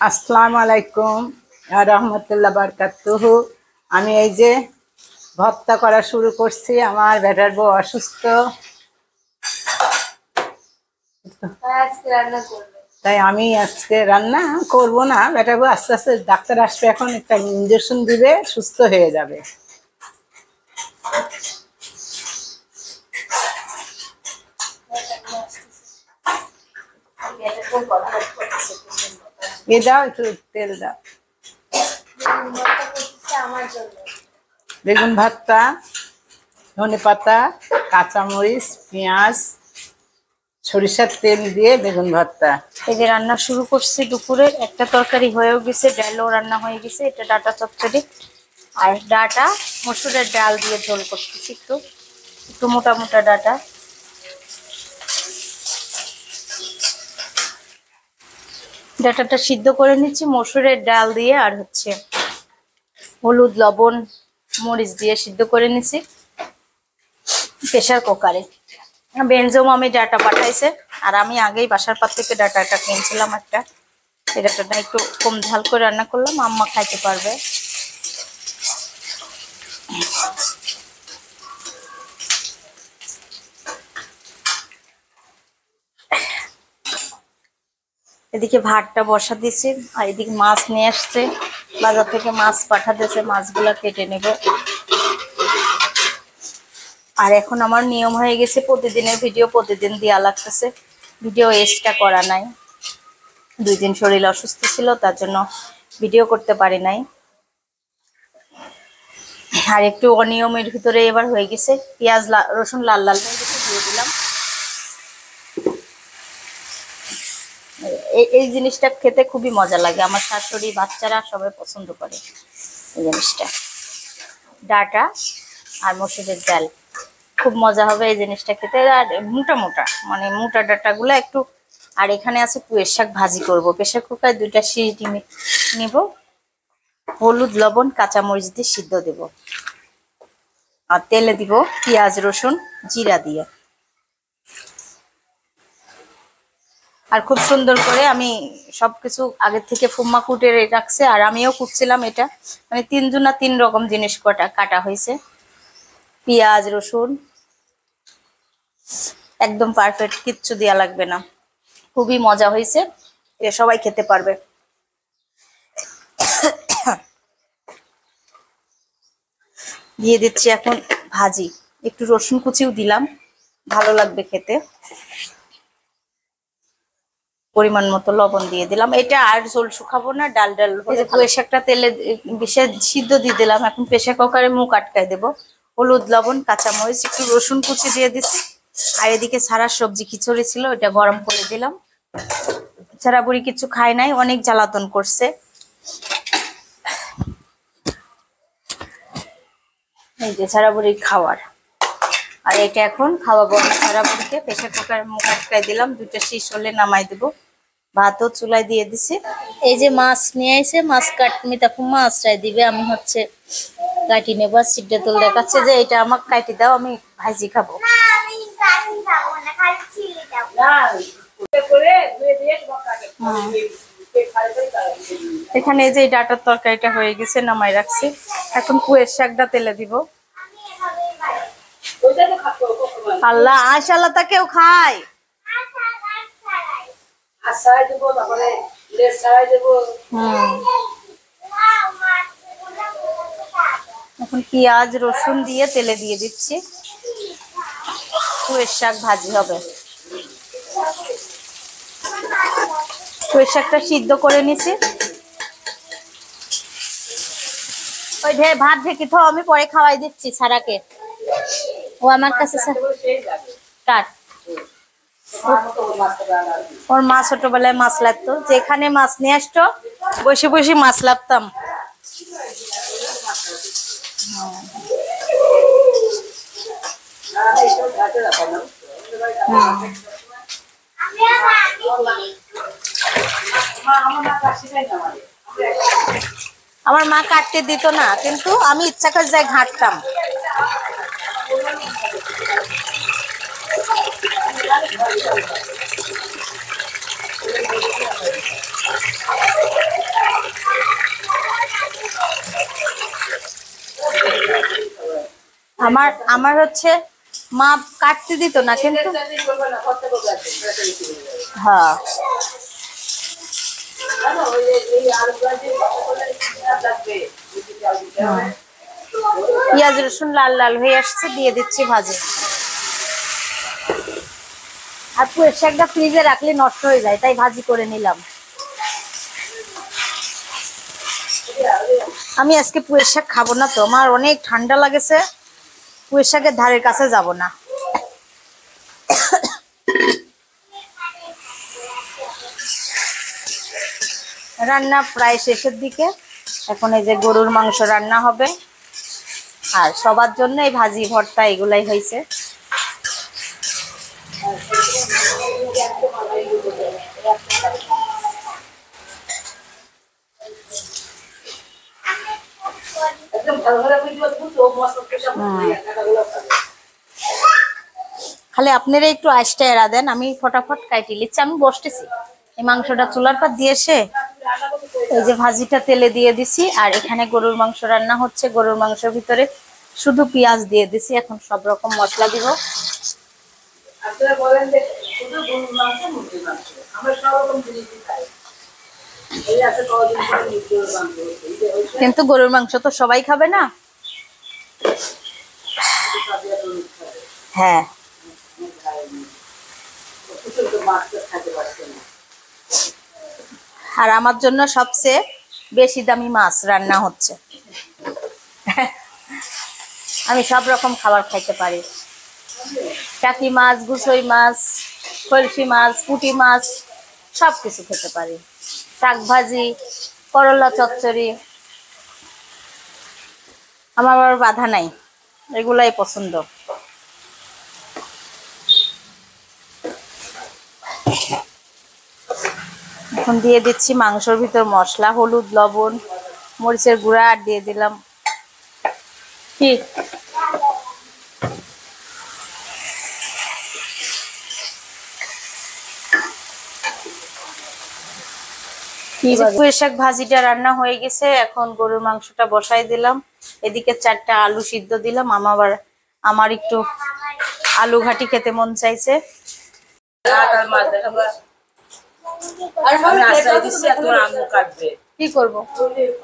আসসালামু আলাইকুম রহমতুল্লাহ বারকাতুহু। আমি এই যে ভর্তা করা শুরু করছি। আমার বেটার বউ অসুস্থ, তাই আমি আজকে রান্না করব না। বেটার বউ আস্তে আস্তে ডাক্তার আসবে, এখন একটা ইঞ্জেকশন দিবে, সুস্থ হয়ে যাবে। এ দাও, একটু তেল দাও। বেগুন ভর্তা, ধনেপাতা, কাঁচামরিচ, পেঁয়াজ, সরিষার তেল দিয়ে বেগুন ভর্তা। এই যে রান্না শুরু করছি। দুপুরের একটা তরকারি হয়েও গেছে, ডালও রান্না হয়ে গেছে। এটা ডাটা চচ্চড়ি, আর ডাটা মসুরের ডাল দিয়ে ঝোল করতেছি। একটু একটু মোটা মোটা ডাটা। ডাটাটা সিদ্ধ করে নিচ্ছি মসুরের ডাল দিয়ে, আর হচ্ছে হলুদ লবণ মরিচ দিয়ে সিদ্ধ করে নিচ্ছি প্রেশার কুকারে। বেনজম আমি ডাটা পাঠাইছে, আর আমি আগেই বাসার পার থেকে ডাটাটা কিনছিলাম একটা। এই ডাটাটা একটু কম ঝাল করে রান্না করলাম, আম্মা খাইতে পারবে। এদিকে ভাতটা বসা দিছি, আর এদিকে মাছ নিয়ে আসছে বাজার থেকে, মাছ পাঠাতেছে, মাছগুলা কেটে নেব। আর এখন আমার নিয়ম হয়ে গেছে প্রতিদিনের ভিডিও প্রতিদিন দেওয়া লাগতেছে, ভিডিও এক্সট্রা করা নাই। 2 দিন শরীর অসুস্থ ছিল, তার জন্য ভিডিও করতে পারি নাই। আর একটু অনিয়মের ভিতরে এবার হয়ে গেছে, পেঁয়াজ রসুন লাল লাল হয়ে গেছে, দিয়ে দিলাম। এই জিনিসটা খেতে খুবই মজা লাগে, আমার শাশুড়ি বাচ্চারা সবাই পছন্দ করে এই জিনিসটা। ডাটা আর মসুরের ডাল খুব মজা হবে এই জিনিসটা খেতে। আর মোটা মোটা, মানে মোটা ডাটাগুলো একটু। আর এখানে আছে পুঁইয়ের শাক ভাজি করব। প্রেশার কুকারে 2টা সিটি নিব, হলুদ লবণ কাঁচামরিচ দিয়ে সিদ্ধ দেব, আর তেলে দিব পেঁয়াজ রসুন জিরা দিয়ে। আর খুব সুন্দর করে আমি সবকিছু আগের থেকে ফুম্মা কুটে রাখছে, আর আমিও কুটছিলাম। এটা মানে 3 জনা 3 রকম জিনিস কাটা হয়েছে। পেঁয়াজ রসুন একদম পারফেক্ট, কিচ্ছু দেওয়া লাগবে না। খুবই মজা হয়েছে, এটা সবাই খেতে পারবে। দিয়ে দিচ্ছি এখন ভাজি, একটু রসুন কুচিও দিলাম, ভালো লাগবে খেতে। পরিমাণ মতো লবণ দিয়ে দিলাম। এটা আর ঝোল শুকাবো না, ডাল ডাল। পুঁই শাকটা তেলে সিদ্ধ দিয়ে দিলাম, এখন প্রেশার কুকারে মুখ আটকায় দেবো। হলুদ লবণ কাঁচামরিচ একটু রসুন কুচি দিয়ে দিচ্ছি। আর এদিকে সারা সবজি খিচুড়ি ছিল, এটা গরম করে দিলাম। ছাড়া বুড়ি কিছু খায় নাই, অনেক জ্বালাতন করছে। এই যে ছাড়া বুড়ির খাওয়ার, আর এটা এখন খাওয়াবো আমি ছাড়া বুড়িকে। প্রেশার কুকারে মুখ আটকায় দিলাম, 2টা শীষ হলে নামাই দেবো। ভাতও চুলায় দিয়ে দিছি। এই যে মাছ নিয়ে এসে মাছ কাটমি, তখন মাছটাই দিবে, আমি হচ্ছে কাটি নেবো। আর সিদ্ধ তুল দেখাচ্ছে যে এটা আমাকে কাটি দাও, আমি ভাজি খাবো। এখানে এই যে ডাটার তরকারিটা হয়ে গেছে, নামাই রাখছি। এখন পুঁইয়ের শাকটা তেলে দিব। আল্লাহ আশাল্লাহ তা কেউ খায়। এখন পেঁয়াজ রসুন দিয়ে তেলে দিয়ে দিচ্ছি, পুঁইয়ের শাক ভাজি হবে। পুঁইয়ের শাকটা সিদ্ধ করে নিছি। ওই ভাত ঢেকে তো আমি পরে খাওয়াই দিচ্ছি ছাড়াকে। ও আমার কাছে কাট, ওর মা ছোটবেলায় মাছ লাগতো, যেখানে মাছ নিয়ে আসতো বসে বসে মাছ লাগতাম। আমার মা কাটতে দিত না, কিন্তু আমি ইচ্ছা করে যাই ঘাঁটতাম। আমার আমার হচ্ছে মা কাটতে দিত না, কিন্তু হ্যাঁ পেঁয়াজ রসুন লাল লাল হয়ে আসছে, দিয়ে দিচ্ছি ভাজে। আর পুঁই শাকটা ফ্রিজে রাখলে নষ্ট হয়ে যায়, তাই ভাজি করে নিলাম। আমি আজকে পুঁই শাক খাবো না তো, আমার অনেক ঠান্ডা লাগেছে, পুঁই শাকের ধারের কাছে যাব না। রান্না প্রায় শেষের দিকে, এখন এই যে গরুর মাংস রান্না হবে, আর সবার জন্য এই ভাজি ভর্তা এগুলাই হয়েছে। খালি আপনারা একটু আইসটা এড়া দেন, আমি ফটাফট কাটি লিচ্ছি। আমি বসতেছি, এই মাংসটা চুলার পাত দিয়ে এসে এই যে ভাজিটা তেলে দিয়ে দিছি, আর এখানে গরুর মাংস রান্না হচ্ছে। গরুর মাংসের ভিতরে শুধু পেঁয়াজ দিয়ে দিছি, এখন সব রকম মশলা দিব। কিন্তু গরুর মাংস তো সবাই খাবে না। হ্যাঁ, আর আমার জন্য সবচেয়ে বেশি দামি মাছ রান্না হচ্ছে। আমি সব রকম খাবার খাইতে পারি, টাকি মাছ, গুছই মাছ, কলসি মাছ, পুঁটি মাছ, সব কিছু খেতে পারি। শাক ভাজি, করলা চচ্চড়ি, আমার আবার বাধা নাই, এগুলাই পছন্দ। এখন দিয়ে দিচ্ছি মাংসের ভিতর মশলা, হলুদ, লবণ, মরিচের গুঁড়া, আর দিয়ে দিলাম কি পুঁই শাক ভাজিটা রান্না হয়ে গেছে। এখন গরুর মাংসটা বসাই দিলাম, এদিকে 4টা আলু সিদ্ধ দিলাম। আমার একটু আলু ঘাটি খেতে মন চাইছে। কি করবো,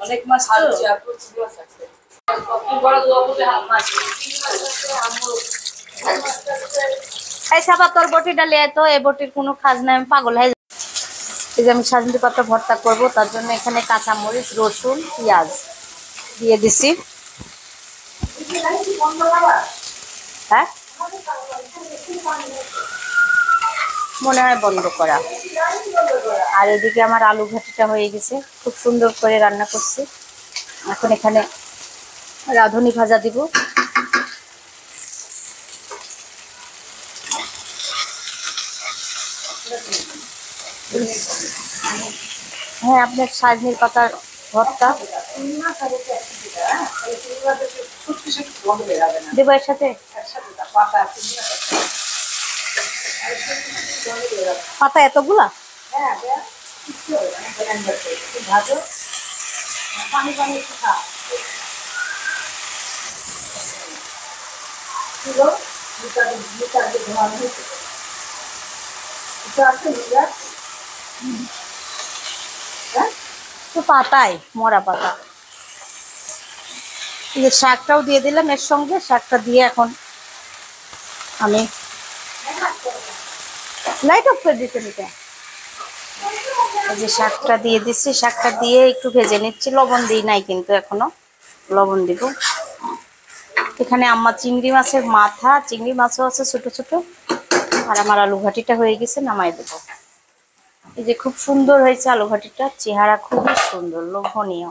অনেক মাছ তোর বটিটা লিয়ে তো, এ বটির কোনো কাজ নাই, আমি পাগল হয়ে। এই যে আমি সাজনি পাতা ভর্তা করব, তার জন্য এখানে কাঁচামরিচ, রসুন, পেঁয়াজ দিয়ে দিছি। হ্যাঁ, মনে হয় বন্ধ করা। আর এদিকে আমার আলু ঘাটিটা হয়ে গেছে, খুব সুন্দর করে রান্না করছি। এখন এখানে রাঁধুনি ভাজা দিব। হ্যাঁ, আপনার সাজনির পাতার ভর্তা দেবো এর সাথে। পাতা এতগুলা, তো পাতায় মরা পাতা। এই যে শাকটাও দিয়ে দিলাম এর সঙ্গে, শাকটা দিয়ে এখন আমি লাইট অফ করে দিতে নিতে। এই যে শাকটা দিয়ে দিচ্ছি, শাকটা দিয়ে একটু ভেজে নিচ্ছি। লবণ দিই নাই কিন্তু এখনো, লবণ দিব। এখানে আমার চিংড়ি মাছের মাথা, চিংড়ি মাছও আছে ছোট ছোট। আর আমার আলু ঘাটিটা হয়ে গেছে, নামাই দেবো। এই যে খুব সুন্দর হয়েছে আলু ঘাটিটা, চেহারা খুবই সুন্দর, লোভনীয়।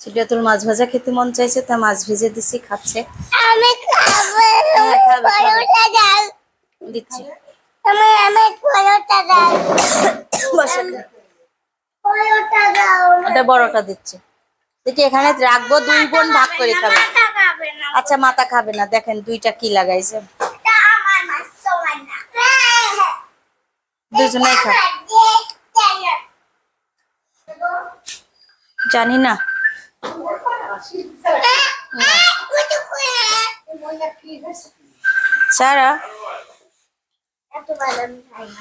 সিদ্ধাতুল মাছ ভাজা খেতে মন চাইছে, তা মাছ ভেজে দিছি, খাচ্ছে। দিচ্ছি, এটা বড়টা দিচ্ছি। দেখি এখানে রাখবো, 2 বোন ভাগ করে খাবে। আচ্ছা, মাথা খাবে না, দেখেন 2টা কি লাগাইছে, দুজনেই খাবে। জানি না, সারা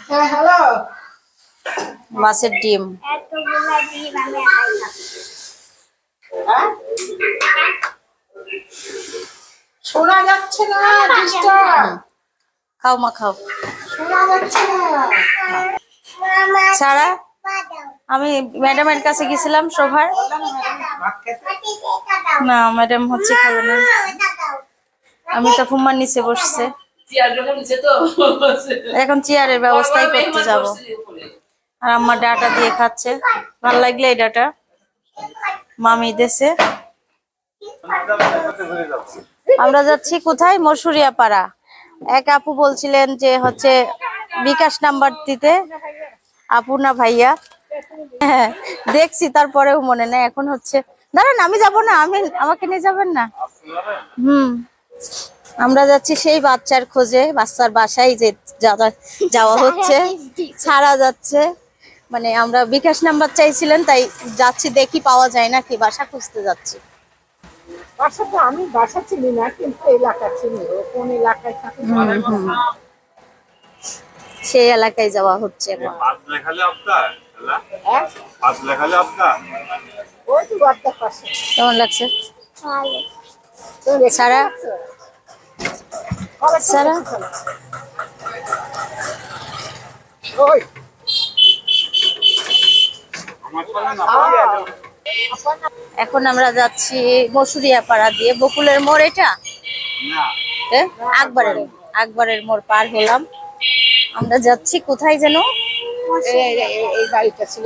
হ্যাঁ হ্যালো, মাছের ডিম। শোনা যাচ্ছে না, ডিস্টার্ব খাও মা খাও। শোনা যাচ্ছে না। সারা আমি ম্যাডামের কাছে গেছিলাম শোভার, না ম্যাডাম হচ্ছে খাবে না, আমি তো ফুম্মার নিচে বসছে, এখন চেয়ারের ব্যবস্থাই করতে যাব। আর আমার ডাটা দিয়ে খাচ্ছে, ভাল লাগলে এই ডাটা মামি দেশে। আমরা যাচ্ছি কোথায়? মসুরিয়া পাড়া। এক আপু বলছিলেন যে হচ্ছে বিকাশ নাম্বার দিতে, আপু না ভাইয়া, হ্যাঁ দেখছি তারপরেও মনে নেই। এখন হচ্ছে দাঁড়ান, আমি যাব না, আমাকে নিয়ে যাবেন না। আমরা যাচ্ছি সেই বাচ্চার খোঁজে, বাচ্চার বাসায় যে যাওয়া হচ্ছে, ছাড়া যাচ্ছে। মানে আমরা বিকাশ নাম্বার চাইছিলেন, তাই যাচ্ছি, দেখি পাওয়া যায় নাকি, বাসা খুঁজতে যাচ্ছি। বাসা তো আমি বাসা চিনি না, কিন্তু এলাকা চিনি, ও কোন এলাকায় থাকে। সেই এলাকায় যাওয়া হচ্ছে। ওই তো বাচ্চার পাশে। কেমন লাগছে সারা? সারা ওই এখন আমরা যাচ্ছি মসুরিয়া পাড়া দিয়ে, বকুলের মোড় এটা, আকবরের মোড় পার হলাম। আমরা যাচ্ছি কোথায় যেন, এই বাড়িটা ছিল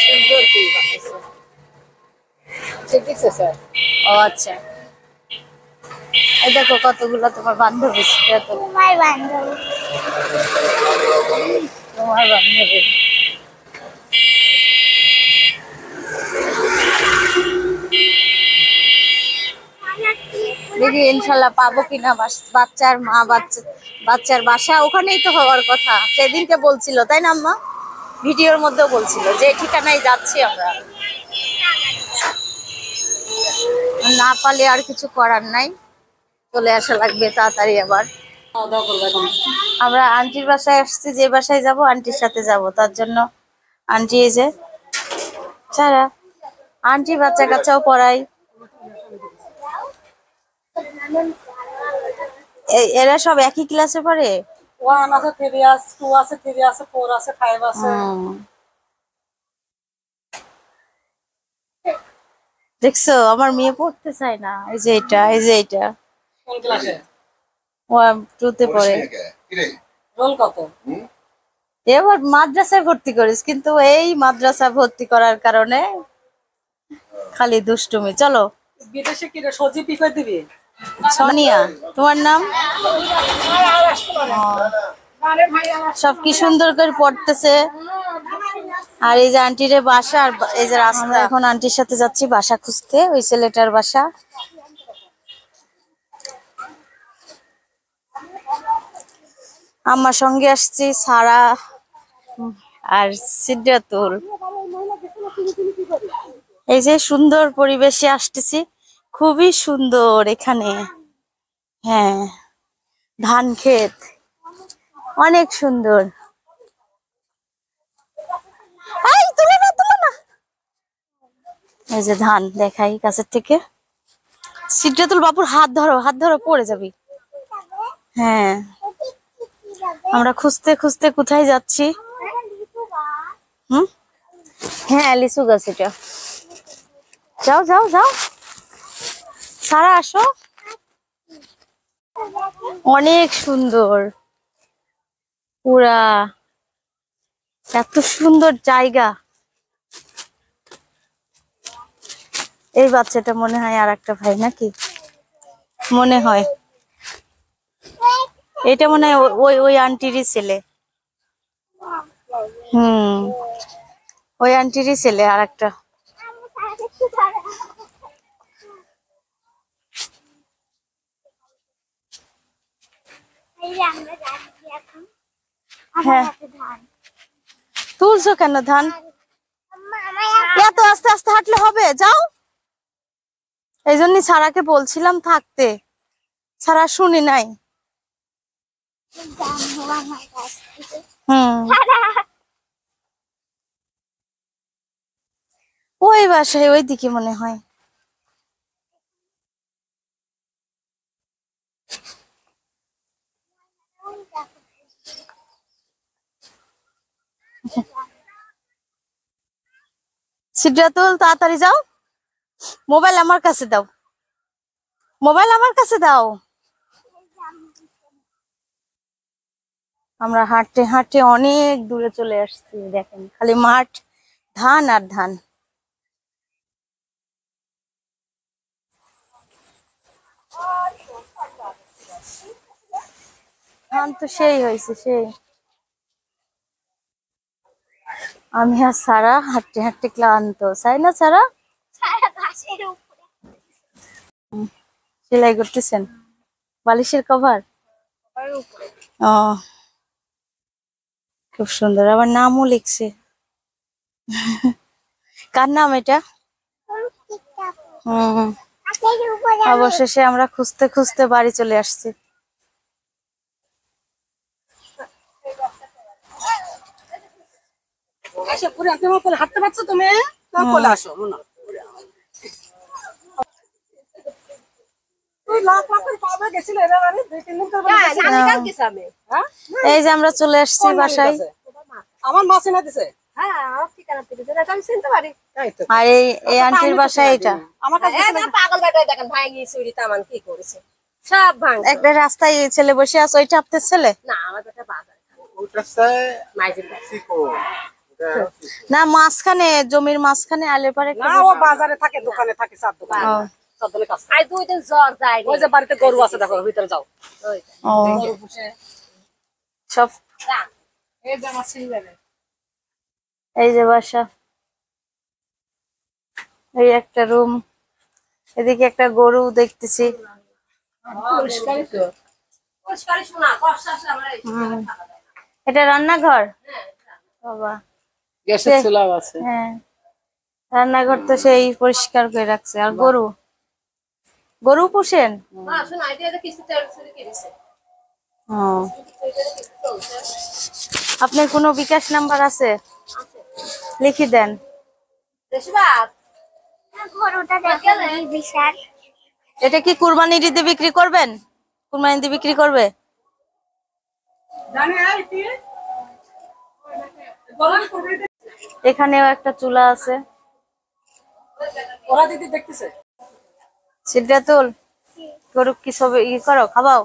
সুন্দর ঠিক আছে স্যার। ও আচ্ছা, এই দেখো কতগুলো তোমার বান্ধবী, তোমার বান্ধবী। দেখি ইনশাল্লাহ পাবো কিনা বাচ্চার মা, বাচ্চার বাসা ওখানেই তো হওয়ার কথা, সেদিনকে বলছিল তাই না আম্মা? ভিডিওর মধ্যেও বলছিল যে ঠিকানায় যাচ্ছি আমরা। না পারলে আর কিছু করার নাই, চলে আসা লাগবে তাড়াতাড়ি। আবার আমরা আন্টির বাসায় আসছি, যে বাসায় যাব আন্টির সাথে যাব, তার জন্য আন্টি এই যে ছাড়া, আন্টি বাচ্চা কাচ্চাও পড়াই। এরা সব একই ক্লাসে পড়ে? 1 আছে, 3 আছে, 2 আছে, 3 আছে, 4 আছে, 5 আছে। দেখছো আমার মেয়ে পড়তে চায় না। এই যে এটা, এই যে এটা কোন ক্লাসে? 1 2 তে পড়ে। রোল কত? এবার মাদ্রাসায় ভর্তি করিস, কিন্তু এই মাদ্রাসা ভর্তি করার কারণে খালি দুষ্টুমি। চলো বিদেশে কি রে সজি পি করে দিবি? সোনিয়া তোমার নাম? সব কি সুন্দর করে পড়তেছে। আর এই যে আন্টির বাসা, আর এই যে রাস্তা। এখন আন্টির সাথে যাচ্ছি বাসা খুঁজতে, ওই ছেলেটার বাসা। আমার সঙ্গে আসছি সারা আর সিদ্ধাতুল। এই যে সুন্দর পরিবেশে আসতেছি, খুবই সুন্দর এখানে। হ্যাঁ, ধান ক্ষেত অনেক সুন্দর। এই যে ধান দেখাই কাছের থেকে। সিদ্ধাতুল বাপুর হাত ধরো, হাত ধরো, পড়ে যাবি। হ্যাঁ, আমরা খুঁজতে খুঁজতে কোথায় যাচ্ছি। হ্যাঁ লিচু গাছ এটা। যাও যাও যাও, সারা আসো। অনেক সুন্দর, পুরা এত সুন্দর জায়গা। এই বাচ্চাটা মনে হয় আর একটা ভাই নাকি, মনে হয় এটা মনে হয় ওই আন্টিরই ছেলে। ওই আন্টিরই ছেলে আর একটা। হ্যাঁ, তুলছো কেন ধান? এত আস্তে আস্তে হাঁটলে হবে? যাও এই জন্যই সারাকে বলছিলাম থাকতে, সারা শুনি নাই। ওই বাসায় ওই দিকে মনে হয়। সিদ্ধাতুল তাড়াতাড়ি যাও, মোবাইল আমার কাছে দাও, মোবাইল আমার কাছে দাও। আমরা হাঁটতে হাঁটতে অনেক দূরে চলে আসছি, দেখেন খালি মাঠ, ধান আর ধান। ধান তো সেই হয়েছে সেই। আমি আর সারা হাঁটতে হাঁটতে ক্লান্ত, তাই না সারা? সেলাই করতেছেন বালিশের কভার? ও খুব সুন্দর, আবার নামও লিখছে। কার নাম এটা? অবশেষে আমরা খুঁজতে খুঁজতে বাড়ি চলে আসছি। হাঁটতে পারছো তুমি? চলে আসো না। এই যে আমরা চলে আসছি বাসায়। আমার মা চিনা দিছে। আর এই আন্টির বাসায় এটা। আমার কাছে পাগল বেটা দেখেন ভাঙি চুরি তামান কি করেছে সব ভাঙ। একটা রাস্তায় এই ছেলে বসে আছে, ওইটা আপনার ছেলে? না আমার বেটা বাজার না, মাঝখানে জমির মাঝখানে আলে পারে। না ও বাজারে থাকে, দোকানে থাকে, চার দোকানে। আই দুই দিন জ্বর যায়। ওই যে বাড়িতে গরু আছে দেখো, ভিতরে যাও। গরু পুষে সব। এই যে আমার ছেলে, এই যে বাসা, এই একটা রুম, এদিকে একটা গরু দেখতেছি। এটা রান্নাঘর বাবা, গ্যাসের চুলাও আছে। হ্যাঁ রান্নাঘর তো সেই পরিষ্কার করে রাখছে। আর গরু, গরু পুষেন? আপনার কোনো বিকাশ নাম্বার আছে? লিখি দেন। এটা কি কুরবানি ঈদে বিক্রি করবেন? কুরবানি ঈদে বিক্রি করবে? এখানেও একটা চুলা আছে। ওরা দিদি দেখতেছে। সিদ্ধাতুল গরু কি সব ই করো, খাবাও?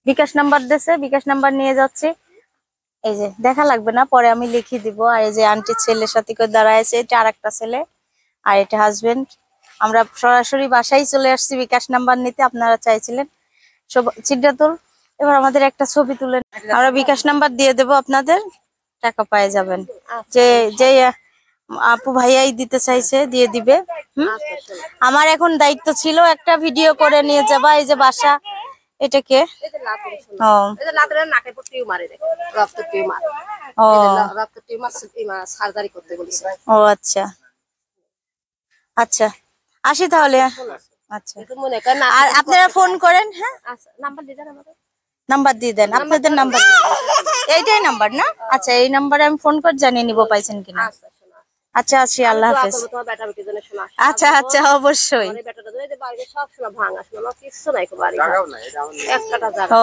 বিকাশ নাম্বার দেছে, বিকাশ নাম্বার নিয়ে যাচ্ছি। এই যে দেখা লাগবে না, পরে আমি লিখে দিব। আর এই যে আন্টির ছেলের সাথে করে দাঁড়ায় আছে, এটা আর একটা ছেলে, আর এটা হাজবেন্ড। আমরা সরাসরি বাসায় চলে আসছি বিকাশ নাম্বার নিতে, আপনারা চাইছিলেন। সিদ্ধাতুল এবার আমাদের একটা ছবি তুলেন, আমরা বিকাশ নাম্বার দিয়ে দেব, আপনাদের টাকা পেয়ে যাবেন। যে যে আপু ভাইয়াই দিতে চাইছে দিয়ে দিবে। আমার এখন দায়িত্ব ছিল একটা ভিডিও করে নিয়ে যাবা। এই যে বাসা, এটাকে ও আচ্ছা আচ্ছা, আসি তাহলে। আচ্ছা আর আপনারা ফোন করেন। হ্যাঁ নাম্বার দিয়ে দেন, আপনাদের নাম্বার এইটাই নাম্বার না? আচ্ছা এই নাম্বারে আমি ফোন করে জানিয়ে নিবো পাইছেন কিনা। আচ্ছা আছি, আল্লাহ হাফেজ। আচ্ছা আচ্ছা অবশ্যই। ও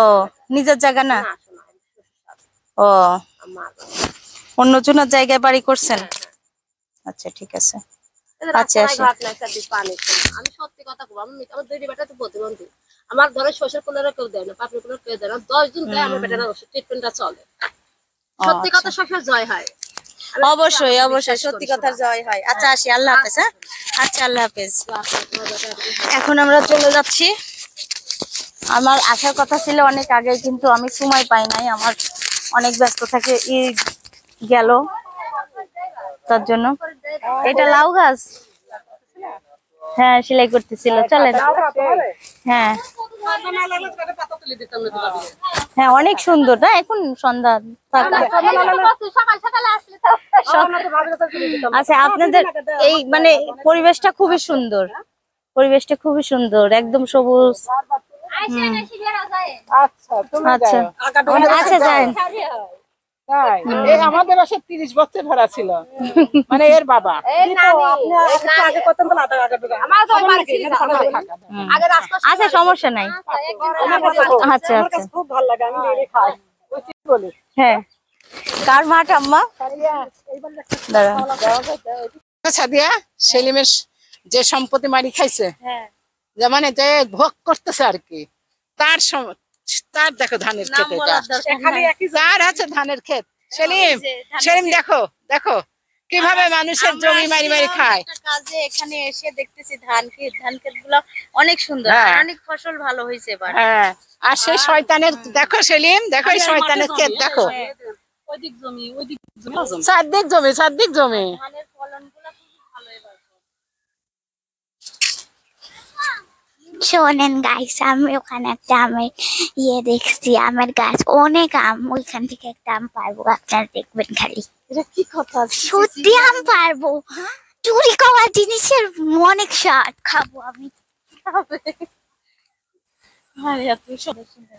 নিজের জায়গা না? ও অন্য জনের জায়গায় বাড়ি করছেন? আচ্ছা ঠিক আছে। আচ্ছা আমি সত্যি কথা বলবো, আমার দুই বেটা তো প্রতিবন্ধী। আমার ঘরে শ্বশুর কোলেরও কেউ দেয় না, পাপড়ি কোলেরও কেউ দেয় না। 10 জন দেয়, আমার বেটারা ট্রিটমেন্টটা চলে। সত্যি কথা সবসময় জয় হয়। অবশ্যই অবশ্যই সত্যি কথার জয় হয়। আচ্ছা আসি, আল্লাহ হাফেজ। হ্যাঁ আচ্ছা আল্লাহ হাফেজ। এখন আমরা চলে যাচ্ছি। আমার আসার কথা ছিল অনেক আগে, কিন্তু আমি সময় পাই নাই, আমার অনেক ব্যস্ত থাকে গেল তার জন্য। এটা লাউ গাছ, হ্যাঁ সেলাই করতেছিল। চলেন। হ্যাঁ ঠান্ডা না লাগলে তো একটা পাতা তুলে দিতাম না তো ভাবি। হ্যাঁ অনেক সুন্দর না এখন সন্ধ্যা থাকলে। সকাল সকালে আসলে তো না তো ভাবি তো তুলে দিতাম। আচ্ছা আপনাদের এই মানে পরিবেশটা খুবই সুন্দর, পরিবেশটা খুবই সুন্দর, একদম সবুজ। আচ্ছা তুমি আচ্ছা যাও। আচ্ছা যান। তাই এই আমাদের বাসায় 30 বছর ভাড়া ছিল মানে এর বাবা আগে কত বলা আগে আমার তো বাড়ি ছিল আগে রাস্তা আচ্ছা সমস্যা নাই। আচ্ছা আচ্ছা খুব ভালো লাগে আমি ডেইলি খাই ওই কি বলি হ্যাঁ কার মাঠ আম্মা দাঁড়া। সাদিয়া সেলিমের যে সম্পত্তি মারি খাইছে যে মানে যে ভোগ করতেছে আর কি তার তার দেখো ধানের ক্ষেত এটা তার আছে ধানের ক্ষেত সেলিম সেলিম দেখো দেখো কিভাবে মানুষের জমি মারি মারি খায়। কাজে এখানে এসে দেখতেছি ধান ক্ষেত গুলো অনেক সুন্দর, হ্যাঁ। অনেক ফসল ভালো হয়েছে এবার। হ্যাঁ আর সেই শয়তানের দেখো সেলিম দেখো এই শয়তানের ক্ষেত দেখো ওইদিক জমি ওইদিক জমি চারদিক জমি ধানের ফলন গুলো খুব ভালো এবার। শোনেন গাইস, আমি ওখানে একটা আমের দেখছি, আমের গাছ, অনেক আম, ওইখান থেকে একটা আম পারবো, আপনারা দেখবেন খালি। এটা কি কথা সত্যি আম পারবো, চুরি করা জিনিসের অনেক স্বাদ, খাবো আমি। আরে এত সুন্দর সুন্দর